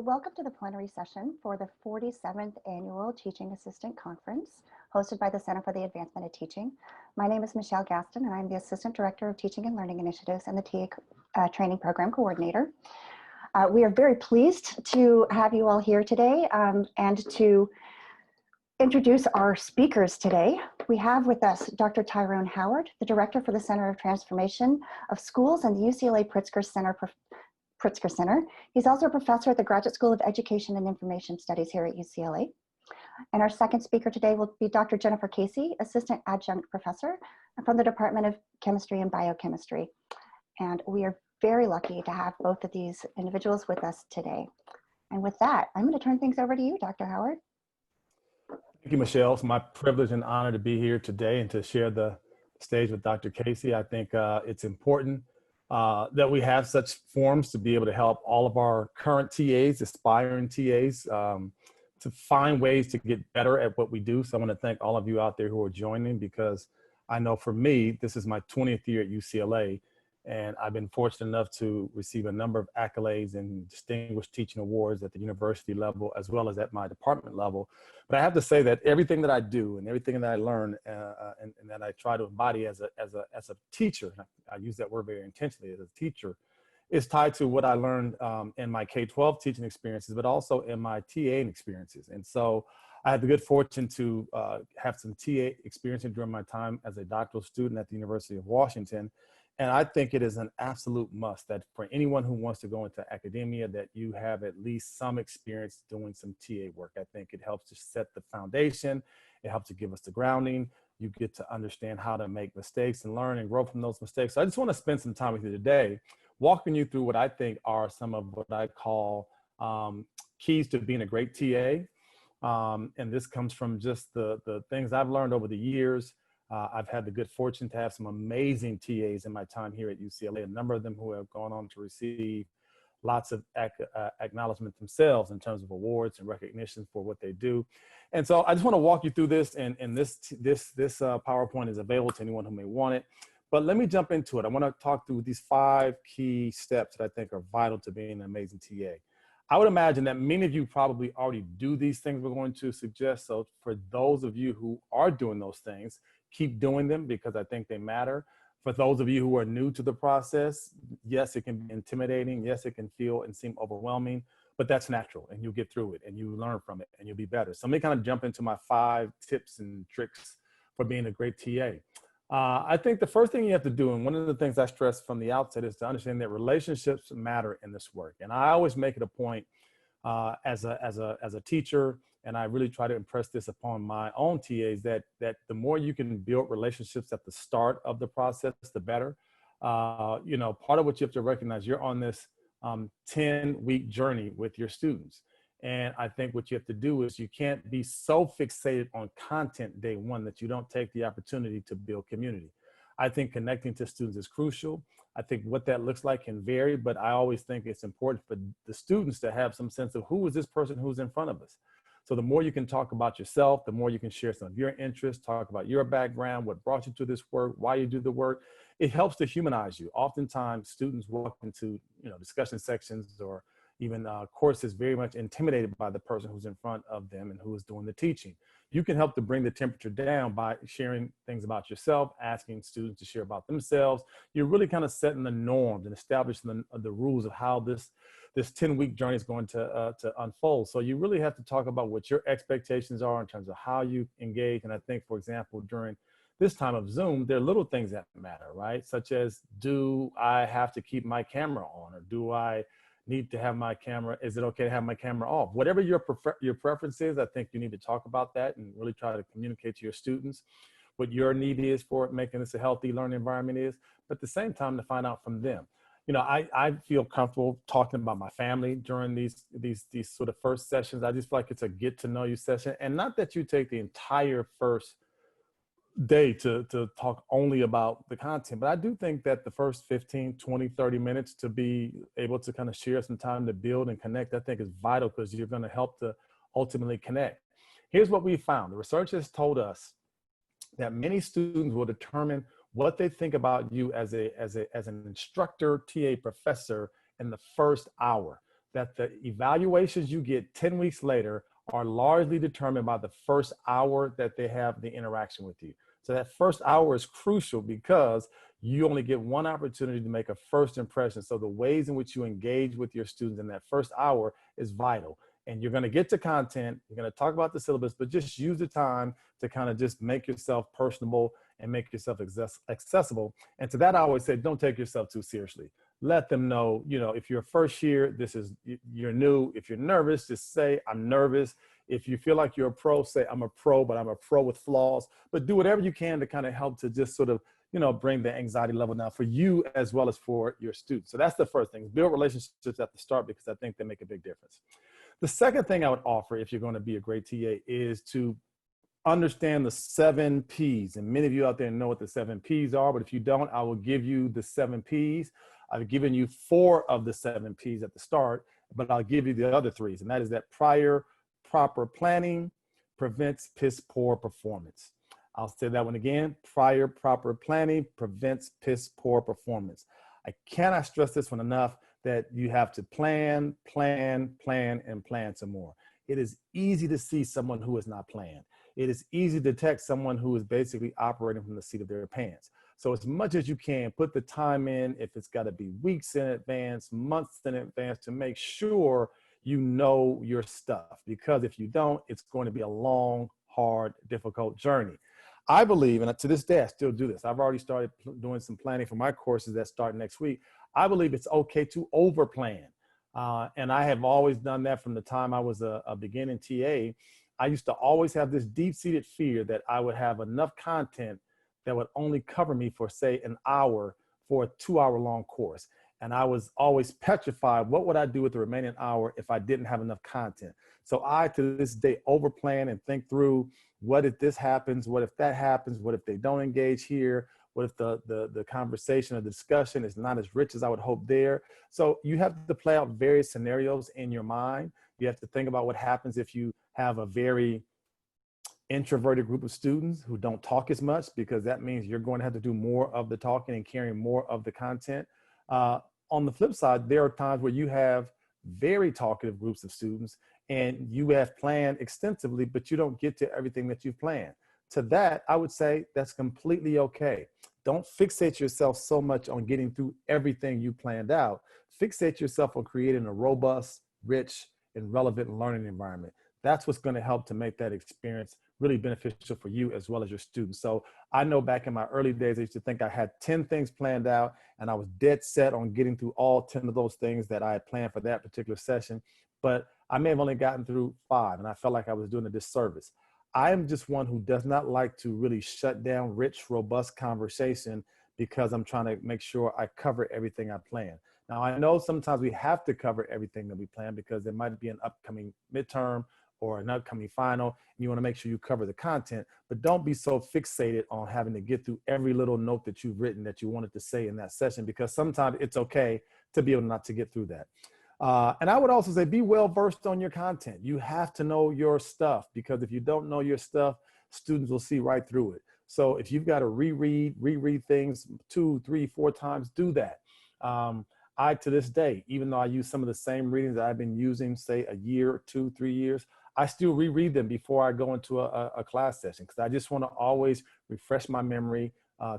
Welcome to the plenary session for the 47th Annual Teaching Assistant Conference, hosted by the Center for the Advancement of Teaching. My name is Michelle Gaston, and I'm the Assistant Director of Teaching and Learning Initiatives and the TA Training Program Coordinator. We are very pleased to have you all here today and to introduce our speakers today. We have with us Dr. Tyrone Howard, the Director for the Center of Transformation of Schools and the UCLA Pritzker Center. He's also a professor at the Graduate School of Education and Information Studies here at UCLA. And our second speaker today will be Dr. Jennifer Casey, Assistant Adjunct Professor from the Department of Chemistry and Biochemistry. And we are very lucky to have both of these individuals with us today. And with that, I'm going to turn things over to you, Dr. Howard. Thank you, Michelle. It's my privilege and honor to be here today and to share the stage with Dr. Casey. I think it's important that we have such forums to be able to help all of our current TAs, aspiring TAs, to find ways to get better at what we do. So I want to thank all of you out there who are joining, because I know for me, this is my 20th year at UCLA, and I've been fortunate enough to receive a number of accolades and distinguished teaching awards at the university level, as well as at my department level. But I have to say that everything that I do and everything that I learn and that I try to embody as a teacher, I use that word very intentionally, as a teacher, is tied to what I learned in my K-12 teaching experiences, but also in my TA experiences. And so I had the good fortune to have some TA experience during my time as a doctoral student at the University of Washington. And I think it is an absolute must that for anyone who wants to go into academia, that you have at least some experience doing some TA work. I think it helps to set the foundation. It helps to give us the grounding. You get to understand how to make mistakes and learn and grow from those mistakes. So I just want to spend some time with you today, walking you through what I think are some of what I call keys to being a great TA. And this comes from just the things I've learned over the years. I've had the good fortune to have some amazing TAs in my time here at UCLA, a number of them who have gone on to receive lots of acknowledgement themselves in terms of awards and recognition for what they do. And so I just want to walk you through this, and this PowerPoint is available to anyone who may want it. But let me jump into it. I want to talk through these 5 key steps that I think are vital to being an amazing TA. I would imagine that many of you probably already do these things we're going to suggest. So for those of you who are doing those things, keep doing them, because I think they matter. For those of you who are new to the process, yes, it can be intimidating. Yes, it can feel and seem overwhelming, but that's natural, and you'll get through it and you learn from it and you'll be better. So let me kind of jump into my 5 tips and tricks for being a great TA. I think the first thing you have to do, and one of the things I stress from the outset, is to understand that relationships matter in this work. And I always make it a point as a teacher, and I really try to impress this upon my own TAs, that the more you can build relationships at the start of the process, the better. You know, part of what you have to recognize, you're on this 10-week journey with your students. And I think what you have to do is, you can't be so fixated on content day one that you don't take the opportunity to build community. I think connecting to students is crucial. I think what that looks like can vary, but I always think it's important for the students to have some sense of who is this person who's in front of us. So the more you can talk about yourself, the more you can share some of your interests, talk about your background, what brought you to this work, why you do the work. It helps to humanize you. Oftentimes students walk into, discussion sections or even courses very much intimidated by the person who's in front of them and who is doing the teaching. You can help to bring the temperature down by sharing things about yourself, asking students to share about themselves. You're really kind of setting the norms and establishing the rules of how this 10-week journey is going to unfold. So you really have to talk about what your expectations are in terms of how you engage. And I think, for example, during this time of Zoom, there are little things that matter, right? Such as, do I have to keep my camera on, or do I need to have my camera? Is it okay to have my camera off? Whatever your preference is, I think you need to talk about that and really try to communicate to your students what your need is for making this a healthy learning environment is, but at the same time to find out from them. I feel comfortable talking about my family during these sort of first sessions. I just feel like it's a get to know you session, and not that you take the entire first day to talk only about the content, but I do think that the first 15, 20, 30 minutes to be able to kind of share some time to build and connect, I think is vital, because you're going to help to ultimately connect. Here's what we found. The research has told us that many students will determine what they think about you as an instructor, TA, professor in the first hour. that the evaluations you get 10 weeks later are largely determined by the first hour that they have the interaction with you. So that first hour is crucial because you only get one opportunity to make a first impression. So the ways in which you engage with your students in that first hour is vital. And you're going to get to content, you're going to talk about the syllabus, but just use the time to kind of just make yourself personable and make yourself accessible. And to that, I always say, don't take yourself too seriously. Let them know, you know, if you're first year, you're new. If you're nervous, just say, I'm nervous. If you feel like you're a pro, say, I'm a pro, but I'm a pro with flaws. But do whatever you can to kind of help to just sort of, you know, bring the anxiety level down for you as well as for your students. So that's the first thing. Build relationships at the start because I think they make a big difference. The second thing I would offer if you're going to be a great TA is to understand the 7 Ps. And many of you out there know what the 7 Ps are, but if you don't, I will give you the 7 Ps. I've given you 4 of the 7 Ps at the start, but I'll give you the other 3s. And that is that prior proper planning prevents piss poor performance. I'll say that one again. Prior proper planning prevents piss poor performance. I cannot stress this one enough, that you have to plan, plan, plan, and plan some more. It is easy to see someone who is not planned. It is easy to detect someone who is basically operating from the seat of their pants. So as much as you can, put the time in, if it's got to be weeks in advance, months in advance, to make sure you know your stuff. Because if you don't, it's going to be a long, hard, difficult journey. I believe, and to this day, I still do this. I've already started doing some planning for my courses that start next week. I believe it's okay to over-plan. And I have always done that from the time I was a beginning TA. I used to always have this deep-seated fear that I would have enough content that would only cover me for, say, an hour for a 2-hour-long course. And I was always petrified, what would I do with the remaining hour if I didn't have enough content? So I, to this day, over-plan and think through, what if this happens? What if that happens? What if they don't engage here? What if the conversation or discussion is not as rich as I would hope there? So you have to play out various scenarios in your mind. You have to think about what happens if you have a very introverted group of students who don't talk as much, because that means you're going to have to do more of the talking and carrying more of the content. On the flip side, there are times where you have very talkative groups of students and you have planned extensively, but you don't get to everything that you've planned. To that, I would say that's completely okay. Don't fixate yourself so much on getting through everything you planned out. Fixate yourself on creating a robust, rich, and relevant learning environment. That's what's going to help to make that experience really beneficial for you as well as your students. So I know back in my early days, I used to think I had 10 things planned out and I was dead set on getting through all 10 of those things that I had planned for that particular session. But I may have only gotten through 5 and I felt like I was doing a disservice. I am just one who does not like to really shut down rich, robust conversation because I'm trying to make sure I cover everything I plan. Now, I know sometimes we have to cover everything that we plan because there might be an upcoming midterm or an upcoming final, and you want to make sure you cover the content, but don't be so fixated on having to get through every little note that you've written that you wanted to say in that session, because sometimes it's okay to be able not to get through that. And I would also say, be well-versed on your content. You have to know your stuff, because if you don't know your stuff, students will see right through it. So if you've got to reread things 2, 3, 4 times, do that. I, to this day, even though I use some of the same readings that I've been using, say a year, 2, 3 years, I still reread them before I go into a class session, because I just want to always refresh my memory,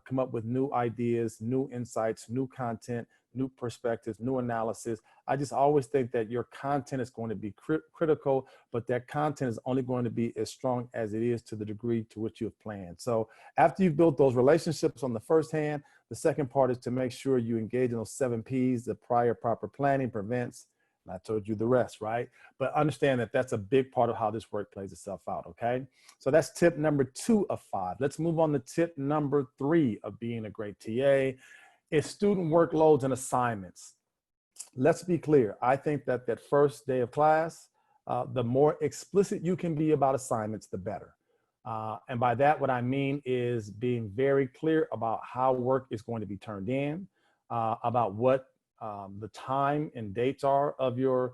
come up with new ideas, new insights, new content, new perspectives, new analysis. I just always think that your content is going to be critical, but that content is only going to be as strong as it is to the degree to which you have planned. So after you've built those relationships on the first hand, the second part is to make sure you engage in those 7 Ps, the prior proper planning prevents, and I told you the rest, right? But understand that that's a big part of how this work plays itself out, okay? So that's tip number 2 of 5. Let's move on to tip number 3 of being a great TA. Is student workloads and assignments. Let's be clear. I think that that first day of class, the more explicit you can be about assignments, the better. And by that, what I mean is being very clear about how work is going to be turned in, about what the time and dates are of your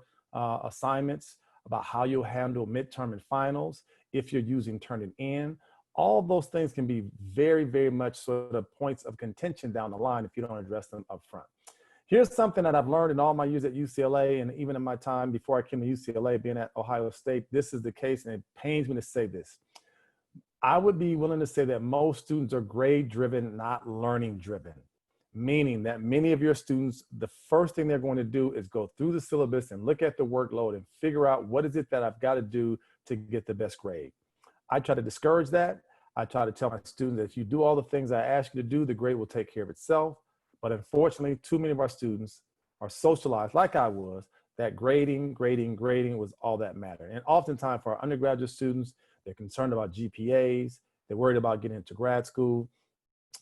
assignments, about how you'll handle midterm and finals, if you're using turn it in. All those things can be very, very much sort of points of contention down the line if you don't address them up front. Here's something that I've learned in all my years at UCLA, and even in my time before I came to UCLA, being at Ohio State, this is the case, and it pains me to say this. I would be willing to say that most students are grade driven, not learning driven, meaning that many of your students, the first thing they're going to do is go through the syllabus and look at the workload and figure out what is it that I've got to do to get the best grade. I try to discourage that. I try to tell my students that if you do all the things I ask you to do, the grade will take care of itself. But unfortunately, too many of our students are socialized like I was, that grading was all that mattered. And oftentimes for our undergraduate students, they're concerned about GPAs. They're worried about getting into grad school.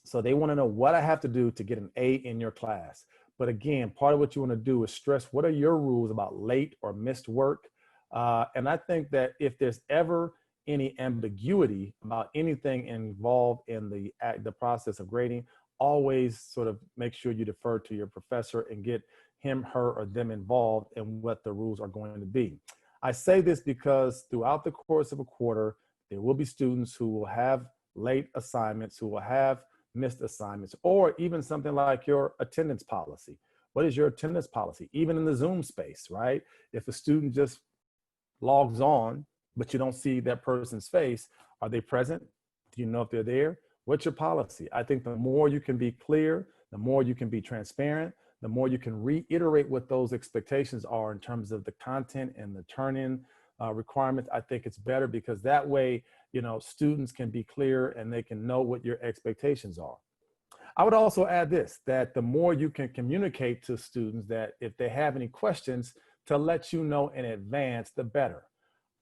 So they want to know what I have to do to get an A in your class. But again, part of what you want to do is stress what are your rules about late or missed work. And I think that if there's ever any ambiguity about anything involved in the process of grading, always sort of make sure you defer to your professor and get him, her, or them involved in what the rules are going to be. I say this because throughout the course of a quarter, there will be students who will have late assignments, who will have missed assignments, or even something like your attendance policy. What is your attendance policy? Even in the Zoom space, right? If a student just logs on, but you don't see that person's face, are they present? Do you know if they're there? What's your policy? I think the more you can be clear, the more you can be transparent, the more you can reiterate what those expectations are in terms of the content and the turn-in requirements. I think it's better because that way, you know, students can be clear and they can know what your expectations are. I would also add this, that the more you can communicate to students that if they have any questions, to let you know in advance, the better.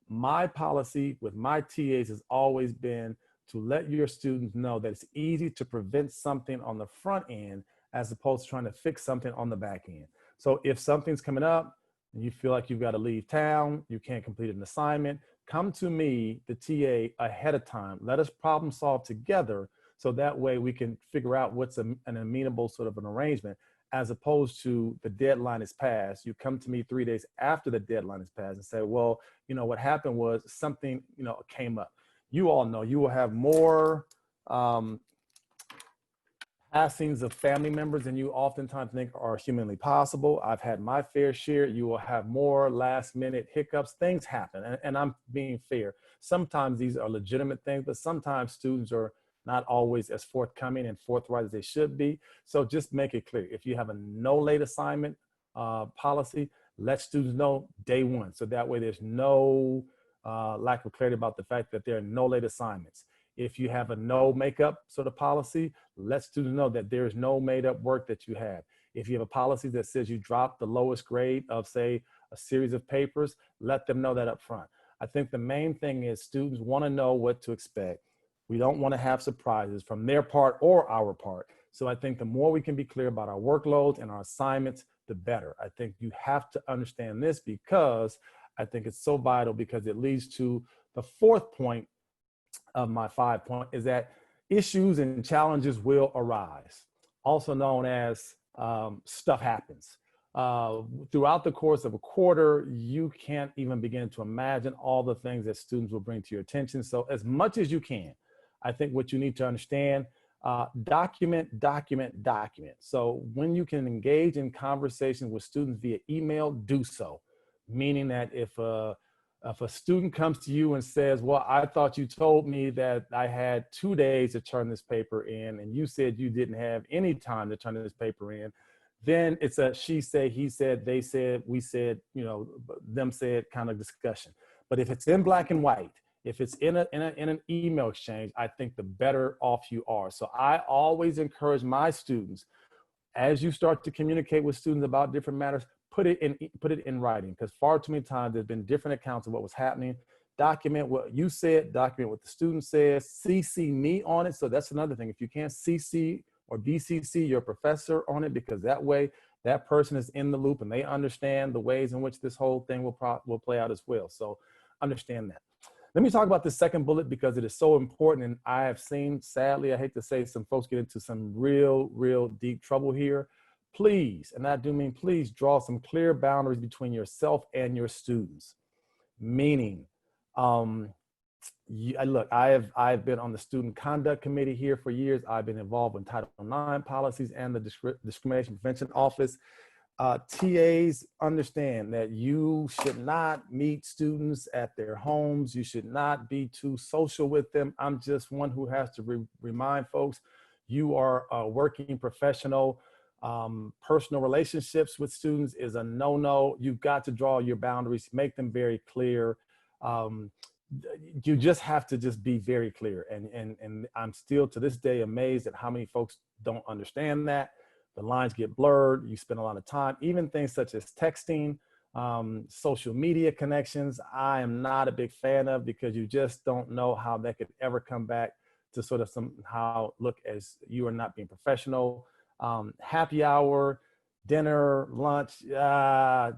My policy with my TAs has always been to let your students know that it's easy to prevent something on the front end as opposed to trying to fix something on the back end. So if something's coming up and you feel like you've got to leave town, you can't complete an assignment, come to me, the TA, ahead of time. Let us problem solve together so that way we can figure out what's an amenable sort of an arrangement, as opposed to the deadline is passed. You come to me 3 days after the deadline is passed and say, well, you know, what happened was something, you know, came up. You all know you will have more passings of family members than you oftentimes think are humanly possible. I've had my fair share. You will have more last minute hiccups. Things happen, and I'm being fair. Sometimes these are legitimate things, but sometimes students are not always as forthcoming and forthright as they should be. So just make it clear. If you have a no late assignment policy, let students know day one. So that way there's no lack of clarity about the fact that there are no late assignments. If you have a no makeup sort of policy, let students know that there is no made up work that you have. If you have a policy that says you dropped the lowest grade of, say, a series of papers, let them know that up front. I think the main thing is students want to know what to expect. We don't want to have surprises from their part or our part. So I think the more we can be clear about our workloads and our assignments, the better. I think you have to understand this because I think it's so vital, because it leads to the fourth point of my 5 point, is that issues and challenges will arise, also known as stuff happens. Throughout the course of a quarter, you can't even begin to imagine all the things that students will bring to your attention. So as much as you can, I think what you need to understand, document. So when you can engage in conversation with students via email, do so. Meaning that if a student comes to you and says, well, I thought you told me that I had 2 days to turn this paper in, and you said you didn't have any time to turn this paper in, then it's a she said, he said, they said, we said, you know, them said kind of discussion. But if it's in black and white, if it's in an email exchange, I think the better off you are. So I always encourage my students, as you start to communicate with students about different matters, put it in writing, because far too many times there's been different accounts of what was happening. Document what you said, document what the student says, CC me on it. So that's another thing. If you can't CC or BCC your professor on it, because that way that person is in the loop and they understand the ways in which this whole thing will play out as well. So understand that. Let me talk about the second bullet because it is so important, and I have seen, sadly, I hate to say, some folks get into some real deep trouble here. Please, and I do mean please, draw some clear boundaries between yourself and your students. Meaning, Look, I've been on the student conduct committee here for years. I've been involved in Title IX policies and the discrimination prevention office. TAs understand that you should not meet students at their homes. You should not be too social with them. I'm just one who has to remind folks, you are a working professional. Personal relationships with students is a no-no. You've got to draw your boundaries, make them very clear. You just have to just be very clear. And I'm still to this day amazed at how many folks don't understand that. The lines get blurred. You spend a lot of time, even things such as texting, social media connections. I am not a big fan of, because you just don't know how that could ever come back to sort of somehow look as you are not being professional. Happy hour, dinner, lunch,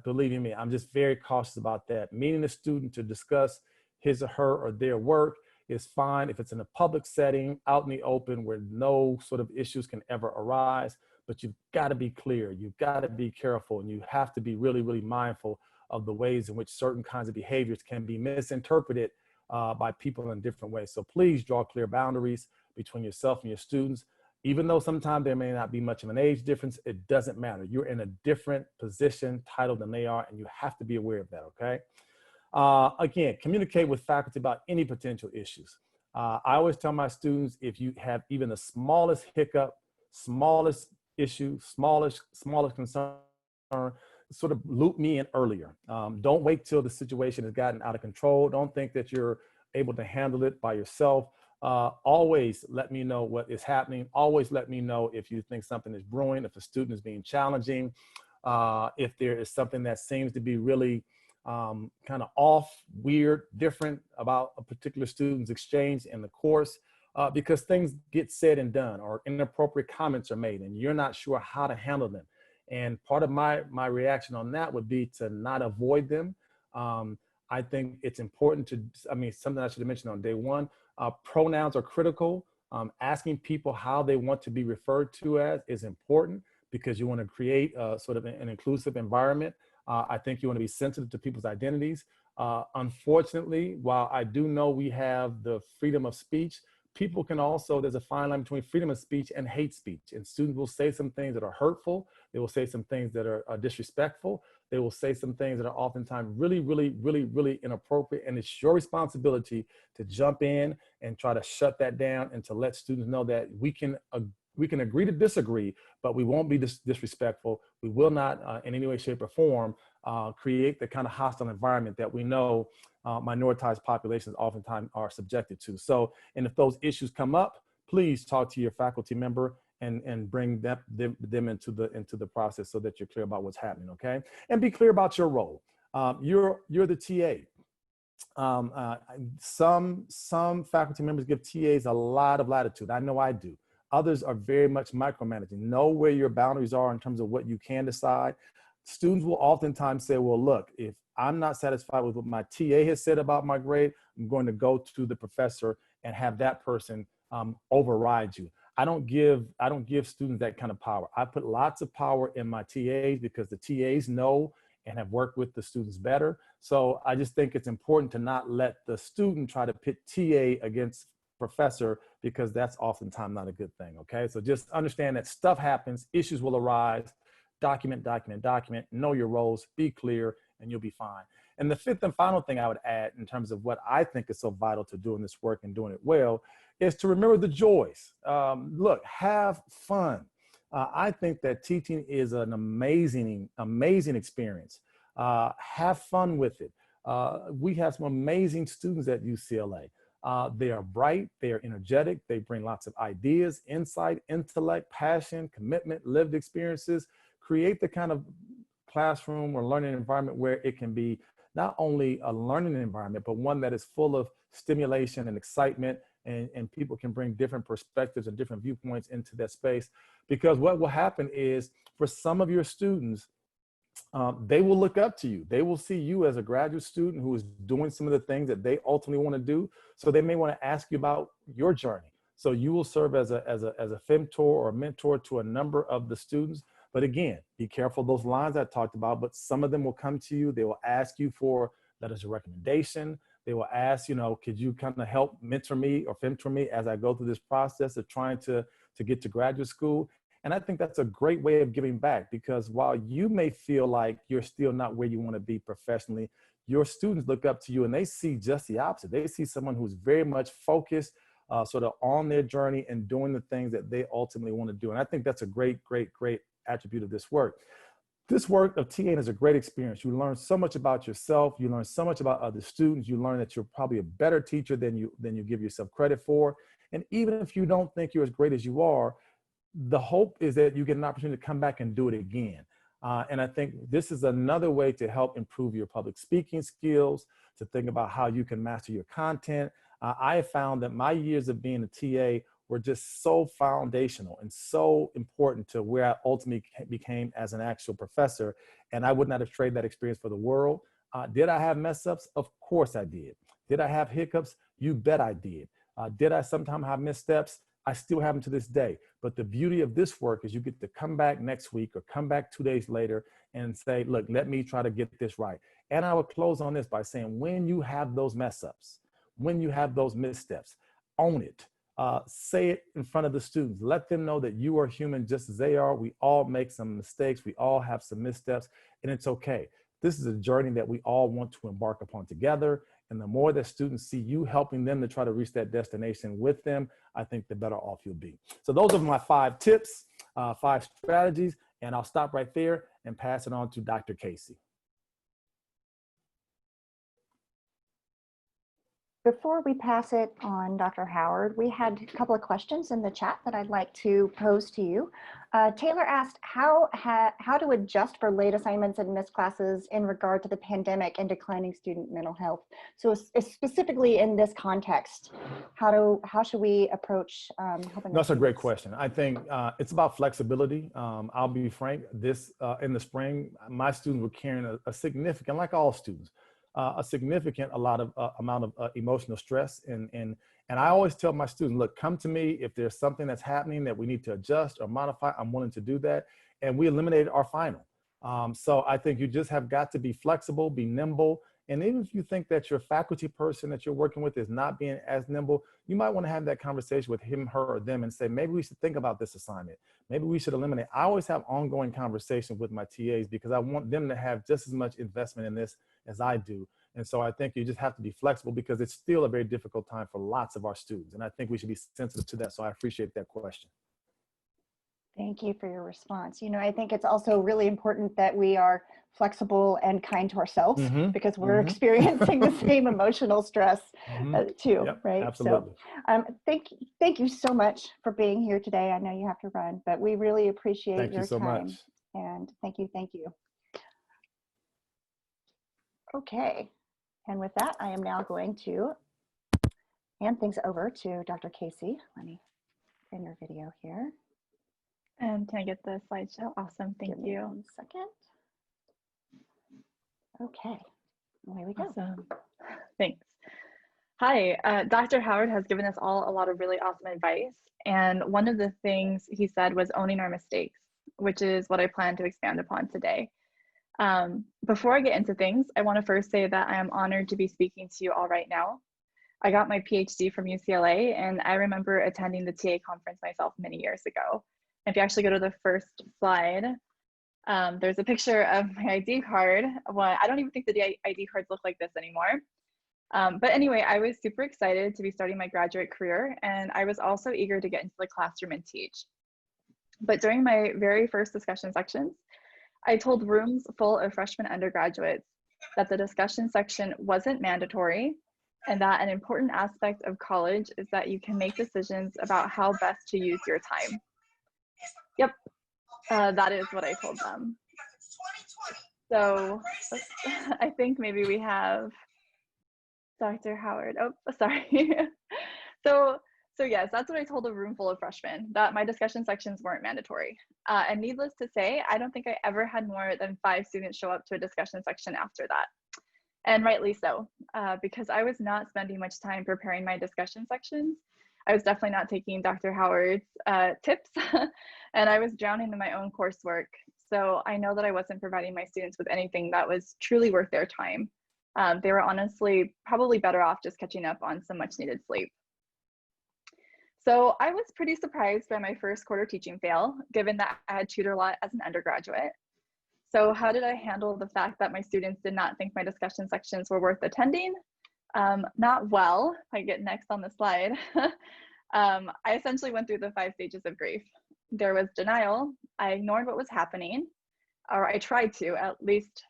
believe you me, I'm just very cautious about that. Meeting a student to discuss his or her or their work is fine if it's in a public setting, out in the open, where no sort of issues can ever arise. But you've got to be clear, you've got to be careful, and you have to be really, really mindful of the ways in which certain kinds of behaviors can be misinterpreted by people in different ways. So please draw clear boundaries between yourself and your students. Even though sometimes there may not be much of an age difference, it doesn't matter. You're in a different position, title than they are, and you have to be aware of that, okay? Again, communicate with faculty about any potential issues. I always tell my students, if you have even the smallest hiccup, smallest issue, smallest concern, sort of loop me in earlier. Don't wait till the situation has gotten out of control. Don't think that you're able to handle it by yourself. Always let me know what is happening. Always let me know if you think something is brewing, if a student is being challenging, if there is something that seems to be really kind of off, weird, different about a particular student's exchange in the course, because things get said and done, or inappropriate comments are made and you're not sure how to handle them. And part of my reaction on that would be to not avoid them. I think it's important to, something I should have mentioned on day one, pronouns are critical. Asking people how they want to be referred to as is important, because you want to create sort of an inclusive environment. I think you want to be sensitive to people's identities. Unfortunately, while I do know we have the freedom of speech, people can also, there's a fine line between freedom of speech and hate speech. And students will say some things that are hurtful. They will say some things that are disrespectful. They will say some things that are oftentimes really, really, really, really inappropriate. And it's your responsibility to jump in and try to shut that down, and to let students know that we can agree to disagree, but we won't be disrespectful. We will not in any way, shape, or form create the kind of hostile environment that we know minoritized populations oftentimes are subjected to. So, and if those issues come up, please talk to your faculty member and bring them into the process, so that you're clear about what's happening, okay? And be clear about your role. You're the TA. Some faculty members give TAs a lot of latitude. I know I do. Others are very much micromanaging. Know where your boundaries are in terms of what you can decide. Students will oftentimes say, well, look, if I'm not satisfied with what my TA has said about my grade, I'm going to go to the professor and have that person override you. I don't give students that kind of power. I put lots of power in my TAs, because the TAs know and have worked with the students better. So I just think it's important to not let the student try to pit TA against professor, because that's oftentimes not a good thing, okay? So just understand that stuff happens, issues will arise, document, know your roles, be clear, and you'll be fine. And the fifth and final thing I would add, in terms of what I think is so vital to doing this work and doing it well, is to remember the joys. Look, have fun. I think that teaching is an amazing experience. Have fun with it. We have some amazing students at UCLA. They are bright, they are energetic, they bring lots of ideas, insight, intellect, passion, commitment, lived experiences. Create the kind of classroom or learning environment where it can be not only a learning environment, but one that is full of stimulation and excitement, and people can bring different perspectives and different viewpoints into that space. Because what will happen is, for some of your students, they will look up to you. They will see you as a graduate student who is doing some of the things that they ultimately want to do. So they may want to ask you about your journey. So you will serve as a femtor or a mentor to a number of the students. But again, be careful of those lines I talked about, but some of them will come to you. They will ask you for letters of recommendation. They will ask, you know, could you kind of help mentor me or mentor me as I go through this process of trying to get to graduate school? And I think that's a great way of giving back, because while you may feel like you're still not where you want to be professionally, your students look up to you and they see just the opposite. They see someone who's very much focused, sort of on their journey and doing the things that they ultimately want to do. And I think that's a great, great, great attribute of this work. This work of TAing is a great experience. You learn so much about yourself. You learn so much about other students. You learn that you're probably a better teacher than you give yourself credit for. And even if you don't think you're as great as you are, the hope is that you get an opportunity to come back and do it again. And I think this is another way to help improve your public speaking skills, to think about how you can master your content. I have found that my years of being a TA were just so foundational and so important to where I ultimately became as an actual professor. And I would not have traded that experience for the world. Did I have mess ups? Of course I did. Did I have hiccups? You bet I did. Did I sometimes have missteps? I still have them to this day. But the beauty of this work is you get to come back next week or come back 2 days later and say, look, let me try to get this right. And I would close on this by saying, when you have those mess ups, when you have those missteps, own it. Say it in front of the students. Let them know that you are human just as they are. We all make some mistakes. We all have some missteps, and it's okay. This is a journey that we all want to embark upon together. And the more that students see you helping them to try to reach that destination with them, I think the better off you'll be. So those are my 5 tips, 5 strategies, and I'll stop right there and pass it on to Dr. Casey. Before we pass it on, Dr. Howard, we had a couple of questions in the chat that I'd like to pose to you. Taylor asked how to adjust for late assignments and missed classes in regard to the pandemic and declining student mental health. So specifically in this context, how should we approach helping? That's a great question. I think it's about flexibility. I'll be frank, in the spring, my students were carrying a significant, like all students, a significant amount of emotional stress. And I always tell my students, look, come to me if there's something that's happening that we need to adjust or modify. I'm willing to do that. And we eliminated our final. So I think you just have got to be flexible, be nimble. And even if you think that your faculty person that you're working with is not being as nimble, you might want to have that conversation with him, her, or them and say, maybe we should think about this assignment. Maybe we should eliminate. I always have ongoing conversations with my TAs because I want them to have just as much investment in this as I do. And so I think you just have to be flexible because it's still a very difficult time for lots of our students. And I think we should be sensitive to that. So I appreciate that question. Thank you for your response. You know, I think it's also really important that we are flexible and kind to ourselves because we're experiencing the same emotional stress too, Yep, right? absolutely. So thank you so much for being here today. I know you have to run, but we really appreciate your time. And thank you. Okay, and with that, I am now going to hand things over to Dr. Casey. Let me pin your video here. And can I get the slideshow? Awesome, thank you. 1 second. Okay, away we go. Awesome. Thanks. Hi, Dr. Howard has given us all a lot of really awesome advice. And one of the things he said was owning our mistakes, which is what I plan to expand upon today. Before I get into things, I want to first say that I am honored to be speaking to you all right now. I got my PhD from UCLA, and I remember attending the TA conference myself many years ago. If you actually go to the first slide, there's a picture of my ID card. Well, I don't even think the ID cards look like this anymore. But anyway, I was super excited to be starting my graduate career, and I was also eager to get into the classroom and teach. But during my very first discussion sections, I told rooms full of freshman undergraduates that the discussion section wasn't mandatory, and that an important aspect of college is that you can make decisions about how best to use your time. Yep, that is what I told them. So I think maybe we have Dr. Howard. Oh, sorry. So yes, that's what I told a room full of freshmen, that my discussion sections weren't mandatory. And needless to say, I don't think I ever had more than 5 students show up to a discussion section after that. And rightly so, because I was not spending much time preparing my discussion sections. I was definitely not taking Dr. Howard's tips, and I was drowning in my own coursework. So I know that I wasn't providing my students with anything that was truly worth their time. They were honestly probably better off just catching up on some much needed sleep. So I was pretty surprised by my first quarter teaching fail, given that I had tutored a lot as an undergraduate. So how did I handle the fact that my students did not think my discussion sections were worth attending? Not well. I get next on the slide. I essentially went through the 5 stages of grief. There was denial. I ignored what was happening, or I tried to, at least.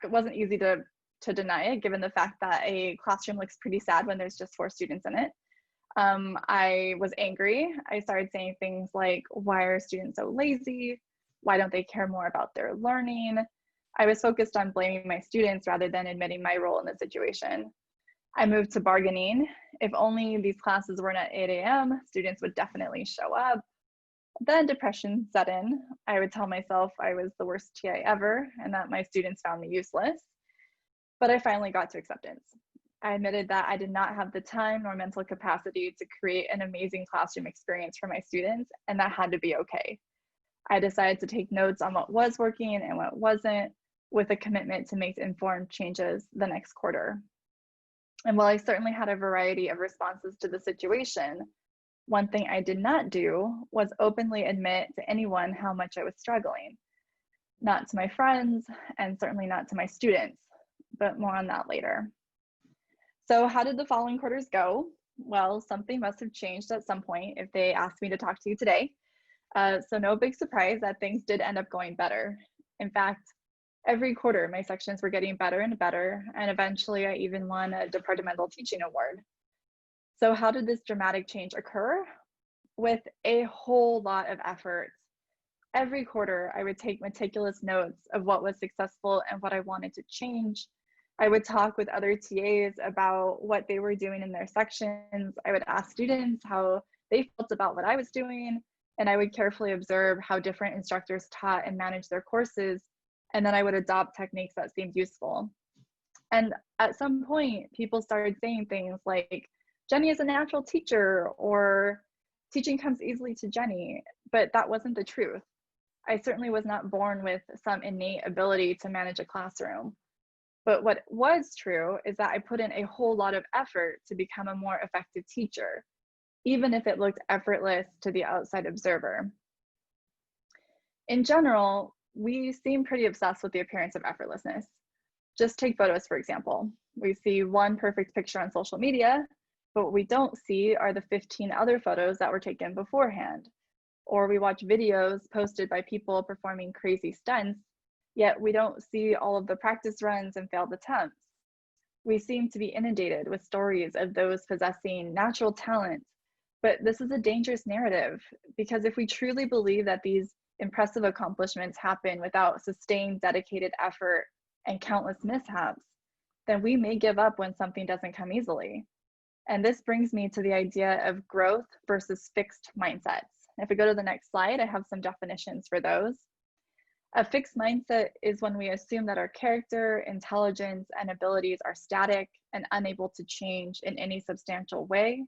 It wasn't easy to deny it, given the fact that a classroom looks pretty sad when there's just 4 students in it. I was angry. I started saying things like, why are students so lazy? Why don't they care more about their learning? I was focused on blaming my students rather than admitting my role in the situation. I moved to bargaining. If only these classes weren't at 8 a.m., students would definitely show up. Then depression set in. I would tell myself I was the worst TA ever and that my students found me useless. But I finally got to acceptance. I admitted that I did not have the time nor mental capacity to create an amazing classroom experience for my students, and that had to be okay. I decided to take notes on what was working and what wasn't, with a commitment to make informed changes the next quarter. And while I certainly had a variety of responses to the situation, one thing I did not do was openly admit to anyone how much I was struggling. Not to my friends, and certainly not to my students, but more on that later. So how did the following quarters go? Well, something must have changed at some point if they asked me to talk to you today. So no big surprise that things did end up going better. In fact, every quarter my sections were getting better and better, and eventually I even won a departmental teaching award. So how did this dramatic change occur? With a whole lot of effort. Every quarter I would take meticulous notes of what was successful and what I wanted to change. I would talk with other TAs about what they were doing in their sections. I would ask students how they felt about what I was doing, and I would carefully observe how different instructors taught and managed their courses, and then I would adopt techniques that seemed useful. And at some point, people started saying things like, Jenny is a natural teacher, or teaching comes easily to Jenny, but that wasn't the truth. I certainly was not born with some innate ability to manage a classroom. But what was true is that I put in a whole lot of effort to become a more effective teacher, even if it looked effortless to the outside observer. In general, we seem pretty obsessed with the appearance of effortlessness. Just take photos, for example. We see one perfect picture on social media, but what we don't see are the 15 other photos that were taken beforehand. Or we watch videos posted by people performing crazy stunts, yet we don't see all of the practice runs and failed attempts. We seem to be inundated with stories of those possessing natural talent, but this is a dangerous narrative, because if we truly believe that these impressive accomplishments happen without sustained, dedicated effort and countless mishaps, then we may give up when something doesn't come easily. And this brings me to the idea of growth versus fixed mindsets. If we go to the next slide, I have some definitions for those. A fixed mindset is when we assume that our character, intelligence, and abilities are static and unable to change in any substantial way,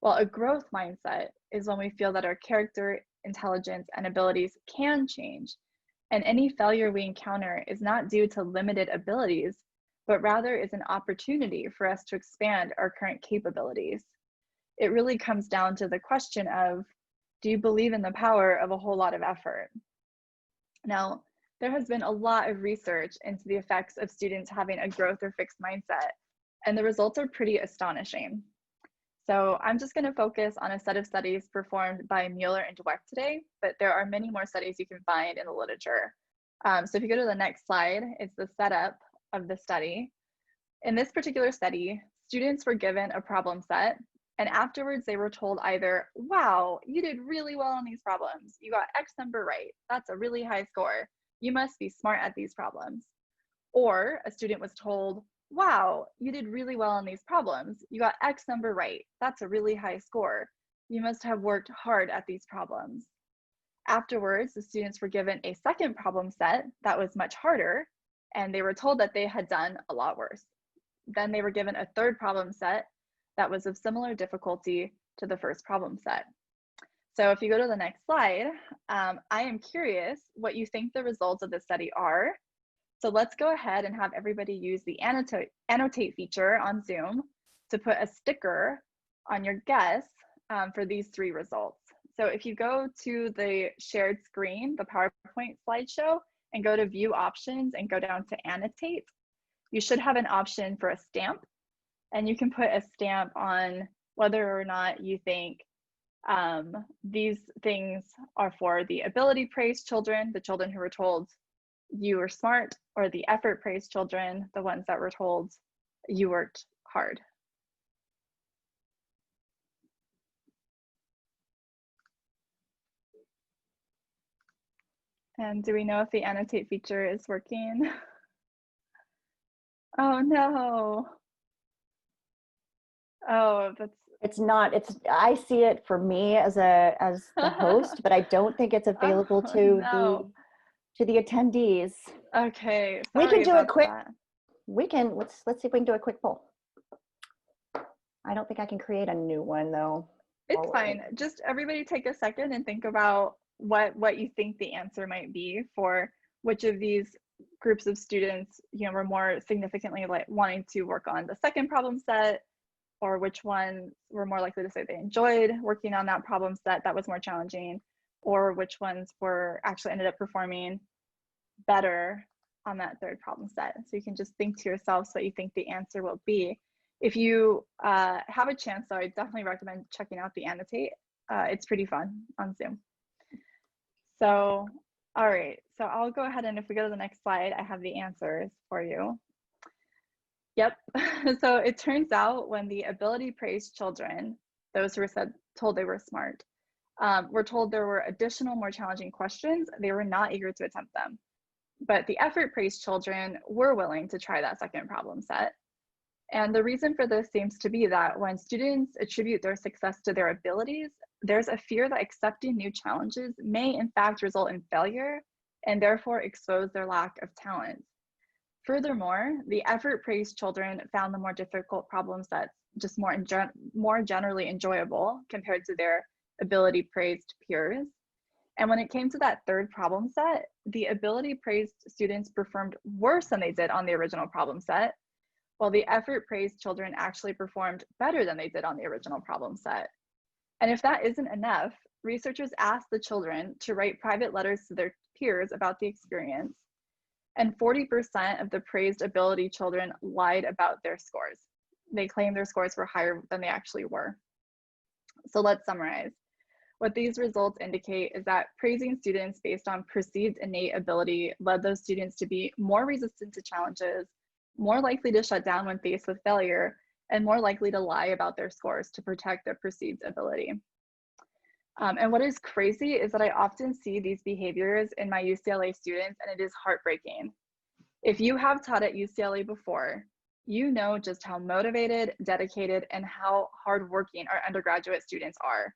while a growth mindset is when we feel that our character, intelligence, and abilities can change, and any failure we encounter is not due to limited abilities, but rather is an opportunity for us to expand our current capabilities. It really comes down to the question of, do you believe in the power of a whole lot of effort? Now, there has been a lot of research into the effects of students having a growth or fixed mindset, and the results are pretty astonishing. So I'm just going to focus on a set of studies performed by Mueller and Dweck today, but there are many more studies you can find in the literature. So if you go to the next slide, it's the setup of the study. In this particular study, students were given a problem set, and afterwards they were told either, wow, you did really well on these problems. You got X number right. That's a really high score. You must be smart at these problems. Or a student was told, wow, you did really well on these problems. You got X number right. That's a really high score. You must have worked hard at these problems. Afterwards, the students were given a second problem set that was much harder, and they were told that they had done a lot worse. Then they were given a third problem set that was of similar difficulty to the first problem set. So if you go to the next slide, I am curious what you think the results of this study are. So let's go ahead and have everybody use the annotate feature on Zoom to put a sticker on your guess for these 3 results. So if you go to the shared screen, the PowerPoint slideshow, and go to view options and go down to annotate, you should have an option for a stamp, and you can put a stamp on whether or not you think these things are for the ability praised children, the children who were told you were smart, or the effort praised children, the ones that were told you worked hard. And do we know if the annotate feature is working? Oh no. Oh, that's It's not, I see it for me as the host, but I don't think it's available oh, to no. the attendees. Okay, We sorry can do about it quick. that. We can, let's see if we can do a quick poll. I don't think I can create a new one though. It's fine. Just everybody take a second and think about what you think the answer might be for which of these groups of students, you know, were more significantly like wanting to work on the second problem set, or which ones were more likely to say they enjoyed working on that problem set that was more challenging, or which ones were actually ended up performing better on that third problem set. So you can just think to yourselves what you think the answer will be. If you have a chance, though, I definitely recommend checking out the annotate. It's pretty fun on Zoom. So, all right, so I'll go ahead, and if we go to the next slide, I have the answers for you. Yep, so it turns out when the ability praised children, those who were told they were smart, were told there were additional, more challenging questions, they were not eager to attempt them. But the effort praised children were willing to try that second problem set. And the reason for this seems to be that when students attribute their success to their abilities, there's a fear that accepting new challenges may in fact result in failure and therefore expose their lack of talent. Furthermore, the effort praised children found the more difficult problem sets just more generally enjoyable compared to their ability praised peers. And when it came to that third problem set, the ability praised students performed worse than they did on the original problem set, while the effort praised children actually performed better than they did on the original problem set. And if that isn't enough, researchers asked the children to write private letters to their peers about the experience, and 40% of the praised ability children lied about their scores. They claimed their scores were higher than they actually were. So let's summarize. What these results indicate is that praising students based on perceived innate ability led those students to be more resistant to challenges, more likely to shut down when faced with failure, and more likely to lie about their scores to protect their perceived ability. And what is crazy is that I often see these behaviors in my UCLA students, and it is heartbreaking. If you have taught at UCLA before, you know just how motivated, dedicated, and how hardworking our undergraduate students are.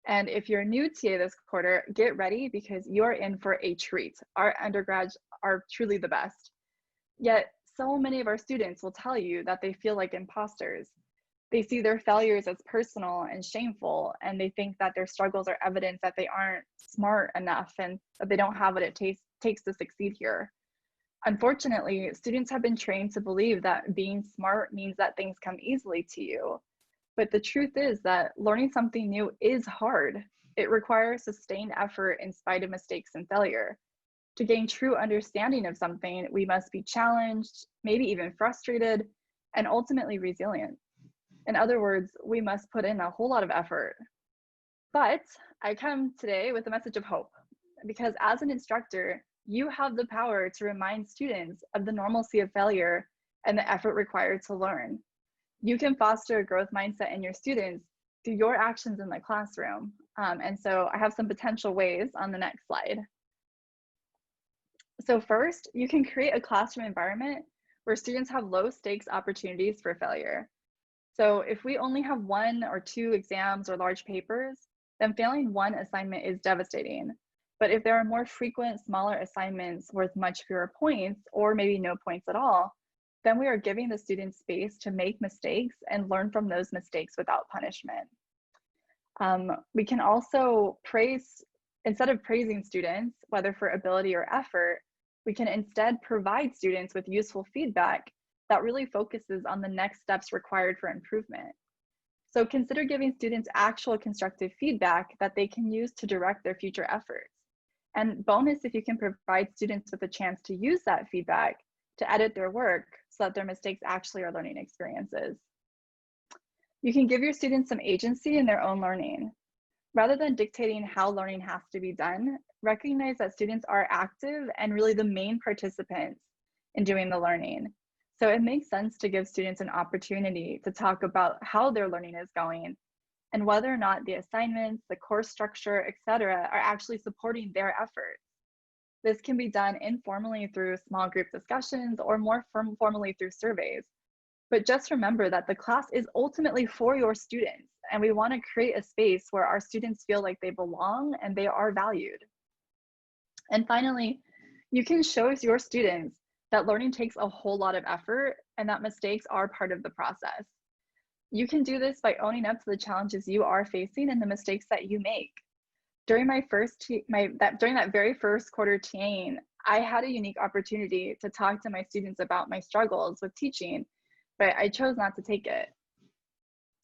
And if you're a new TA this quarter, get ready because you're in for a treat. Our undergrads are truly the best. Yet, so many of our students will tell you that they feel like imposters. They see their failures as personal and shameful, and they think that their struggles are evidence that they aren't smart enough and that they don't have what it takes to succeed here. Unfortunately, students have been trained to believe that being smart means that things come easily to you. But the truth is that learning something new is hard. It requires sustained effort in spite of mistakes and failure. To gain true understanding of something, we must be challenged, maybe even frustrated, and ultimately resilient. In other words, we must put in a whole lot of effort. But I come today with a message of hope, because as an instructor, you have the power to remind students of the normalcy of failure and the effort required to learn. You can foster a growth mindset in your students through your actions in the classroom. And so I have some potential ways on the next slide. So first, you can create a classroom environment where students have low stakes opportunities for failure. So if we only have 1 or 2 exams or large papers, then failing one assignment is devastating. But if there are more frequent, smaller assignments worth much fewer points, or maybe no points at all, then we are giving the students space to make mistakes and learn from those mistakes without punishment. We can also praise, instead of praising students, whether for ability or effort, We can instead provide students with useful feedback that really focuses on the next steps required for improvement. So consider giving students actual constructive feedback that they can use to direct their future efforts. And bonus if you can provide students with a chance to use that feedback to edit their work so that their mistakes actually are learning experiences. You can give your students some agency in their own learning. Rather than dictating how learning has to be done, recognize that students are active and really the main participants in doing the learning. So it makes sense to give students an opportunity to talk about how their learning is going and whether or not the assignments, the course structure, etc., are actually supporting their efforts. This can be done informally through small group discussions or more formally through surveys. But just remember that the class is ultimately for your students, and we want to create a space where our students feel like they belong and they are valued. And finally, you can show your students that learning takes a whole lot of effort and that mistakes are part of the process. You can do this by owning up to the challenges you are facing and the mistakes that you make. During during that very first quarter TAing, I had a unique opportunity to talk to my students about my struggles with teaching, but I chose not to take it.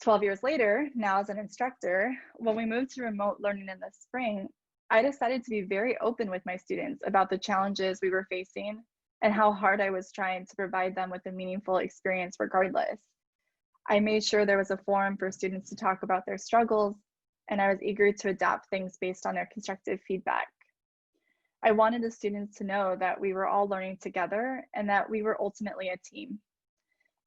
12 years later, now as an instructor, when we moved to remote learning in the spring, I decided to be very open with my students about the challenges we were facing and how hard I was trying to provide them with a meaningful experience regardless. I made sure there was a forum for students to talk about their struggles, and I was eager to adapt things based on their constructive feedback. I wanted the students to know that we were all learning together and that we were ultimately a team.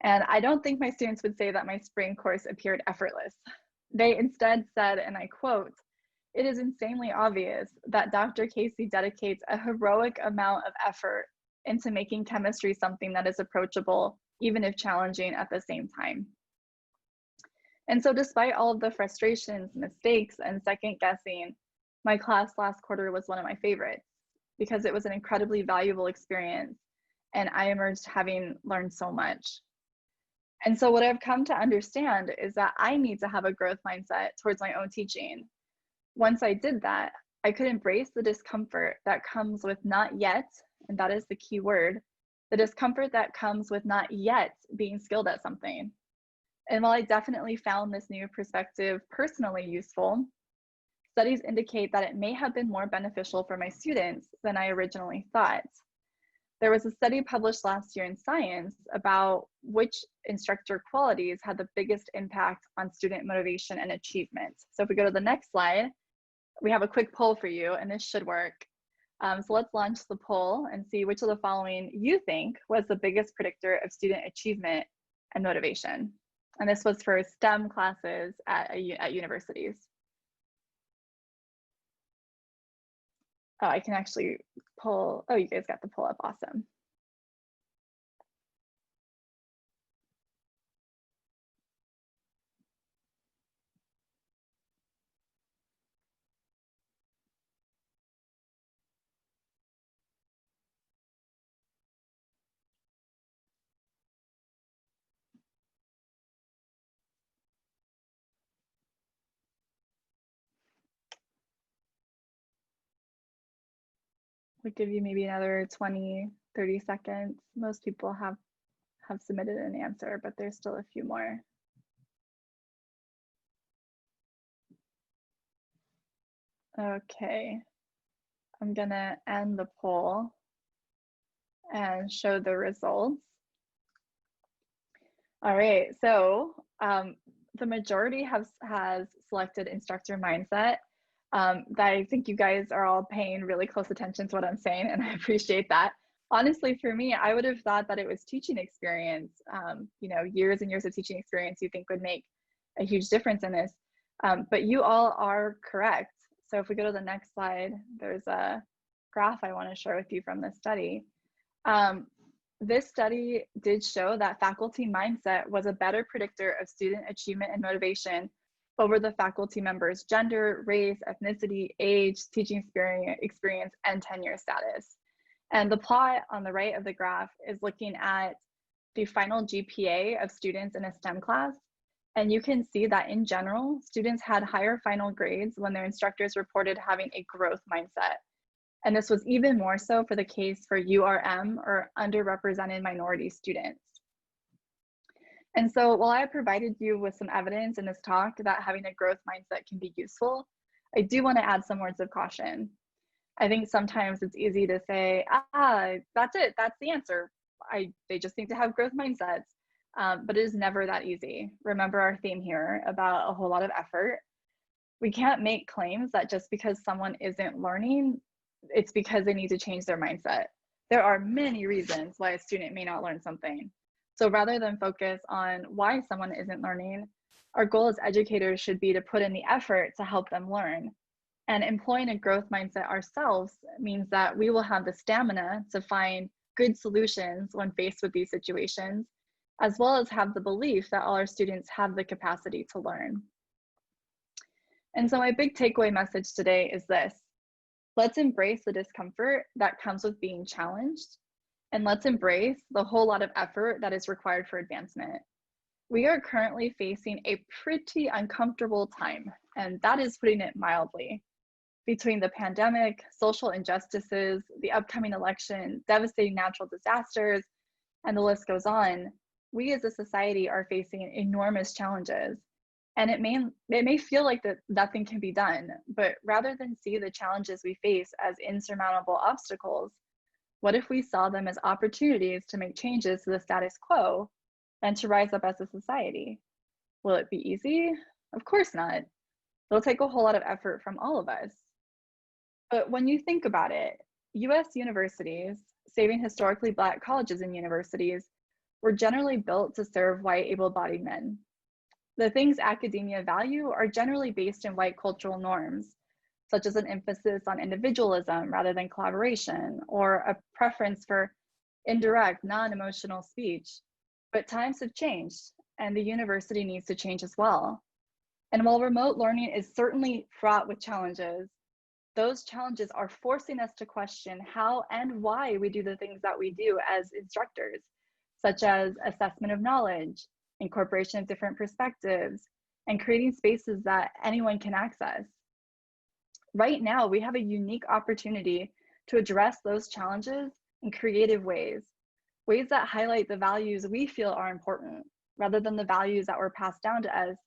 And I don't think my students would say that my spring course appeared effortless. They instead said, and I quote, "It is insanely obvious that Dr. Casey dedicates a heroic amount of effort into making chemistry something that is approachable, even if challenging at the same time." And so despite all of the frustrations, mistakes, and second guessing, my class last quarter was one of my favorites because it was an incredibly valuable experience and I emerged having learned so much. And so what I've come to understand is that I need to have a growth mindset towards my own teaching. Once I did that, I could embrace the discomfort that comes with not yet, and that is the key word, the discomfort that comes with not yet being skilled at something. And while I definitely found this new perspective personally useful, studies indicate that it may have been more beneficial for my students than I originally thought. There was a study published last year in Science about which instructor qualities had the biggest impact on student motivation and achievement. So if we go to the next slide, we have a quick poll for you, and this should work. So let's launch the poll and see which of the following you think was the biggest predictor of student achievement and motivation. And this was for STEM classes at universities. Oh, I can actually pull, oh, you guys got the poll up, awesome. We'll give you maybe another 20, 30 seconds. Most people have submitted an answer, but there's still a few more. Okay, I'm gonna end the poll and show the results. All right, so the majority has selected instructor mindset. I think you guys are all paying really close attention to what I'm saying, and I appreciate that. Honestly, for me, I would have thought that it was teaching experience. You know, years and years of teaching experience you think would make a huge difference in this. But you all are correct. So if we go to the next slide, there's a graph I want to share with you from this study. This study did show that faculty mindset was a better predictor of student achievement and motivation over the faculty members' gender, race, ethnicity, age, teaching experience, and tenure status. And the plot on the right of the graph is looking at the final GPA of students in a STEM class. And you can see that in general, students had higher final grades when their instructors reported having a growth mindset. And this was even more so for the case for URM, or underrepresented minority students. And so while I provided you with some evidence in this talk that having a growth mindset can be useful, I do want to add some words of caution. I think sometimes it's easy to say, that's it, that's the answer. They just need to have growth mindsets, but it is never that easy. Remember our theme here about a whole lot of effort. We can't make claims that just because someone isn't learning, it's because they need to change their mindset. There are many reasons why a student may not learn something. So rather than focus on why someone isn't learning, our goal as educators should be to put in the effort to help them learn. And employing a growth mindset ourselves means that we will have the stamina to find good solutions when faced with these situations, as well as have the belief that all our students have the capacity to learn. And so my big takeaway message today is this: let's embrace the discomfort that comes with being challenged, and let's embrace the whole lot of effort that is required for advancement. We are currently facing a pretty uncomfortable time, and that is putting it mildly. Between the pandemic, social injustices, the upcoming election, devastating natural disasters, and the list goes on, we as a society are facing enormous challenges. And it may feel like that nothing can be done, but rather than see the challenges we face as insurmountable obstacles, what if we saw them as opportunities to make changes to the status quo and to rise up as a society? Will it be easy? Of course not. It'll take a whole lot of effort from all of us. But when you think about it, US universities, saving historically Black colleges and universities, were generally built to serve white able-bodied men. The things academia value are generally based in white cultural norms, such as an emphasis on individualism rather than collaboration, or a preference for indirect, non-emotional speech. But times have changed, and the university needs to change as well. And while remote learning is certainly fraught with challenges, those challenges are forcing us to question how and why we do the things that we do as instructors, such as assessment of knowledge, incorporation of different perspectives, and creating spaces that anyone can access. Right now, we have a unique opportunity to address those challenges in creative ways that highlight the values we feel are important, rather than the values that were passed down to us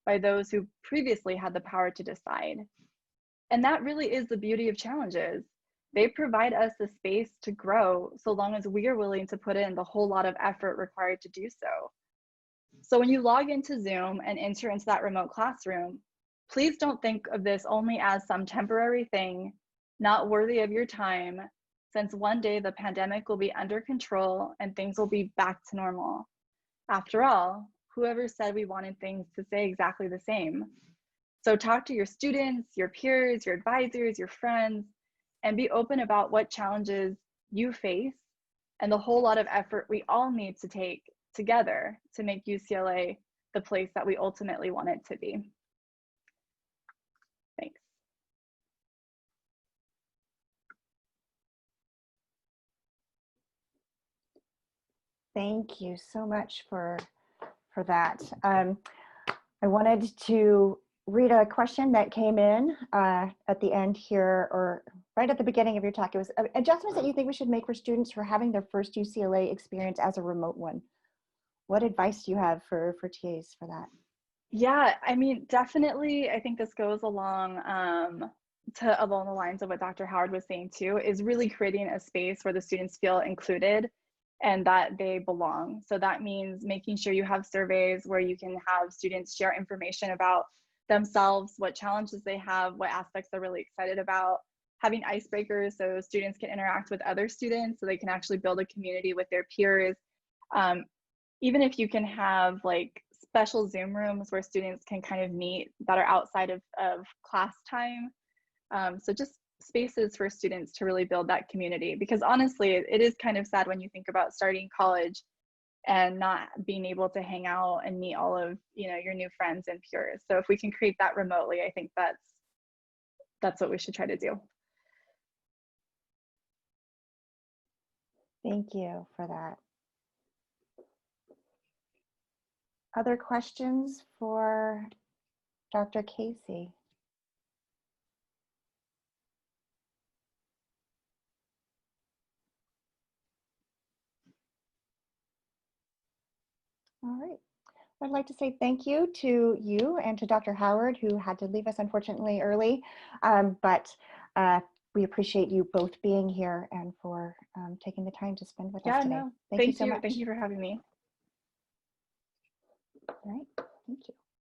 by those who previously had the power to decide. And that really is the beauty of challenges. They provide us the space to grow so long as we are willing to put in the whole lot of effort required to do so. So when you log into Zoom and enter into that remote classroom, please don't think of this only as some temporary thing, not worthy of your time, since one day the pandemic will be under control and things will be back to normal. After all, whoever said we wanted things to stay exactly the same? So talk to your students, your peers, your advisors, your friends, and be open about what challenges you face and the whole lot of effort we all need to take together to make UCLA the place that we ultimately want it to be. Thanks. Thank you so much for that. I wanted to read a question that came in at the end here, or right at the beginning of your talk. It was adjustments that you think we should make for students for having their first UCLA experience as a remote one. What advice do you have for TAs for that? Yeah, I mean, definitely, I think this goes along along the lines of what Dr. Howard was saying too, is really creating a space where the students feel included and that they belong. So that means making sure you have surveys where you can have students share information about themselves, what challenges they have, what aspects they're really excited about, having icebreakers so students can interact with other students so they can actually build a community with their peers. Even if you can have like special Zoom rooms where students can kind of meet that are outside of class time. So just spaces for students to really build that community, because honestly, it is kind of sad when you think about starting college and not being able to hang out and meet all of your new friends and peers. So if we can create that remotely, I think that's what we should try to do. Thank you for that. Other questions for Dr. Casey? All right. I'd like to say thank you to you and to Dr. Howard, who had to leave us unfortunately early, but we appreciate you both being here and for taking the time to spend with us today. No, Thank you so much. Thank you for having me. All right, thank you.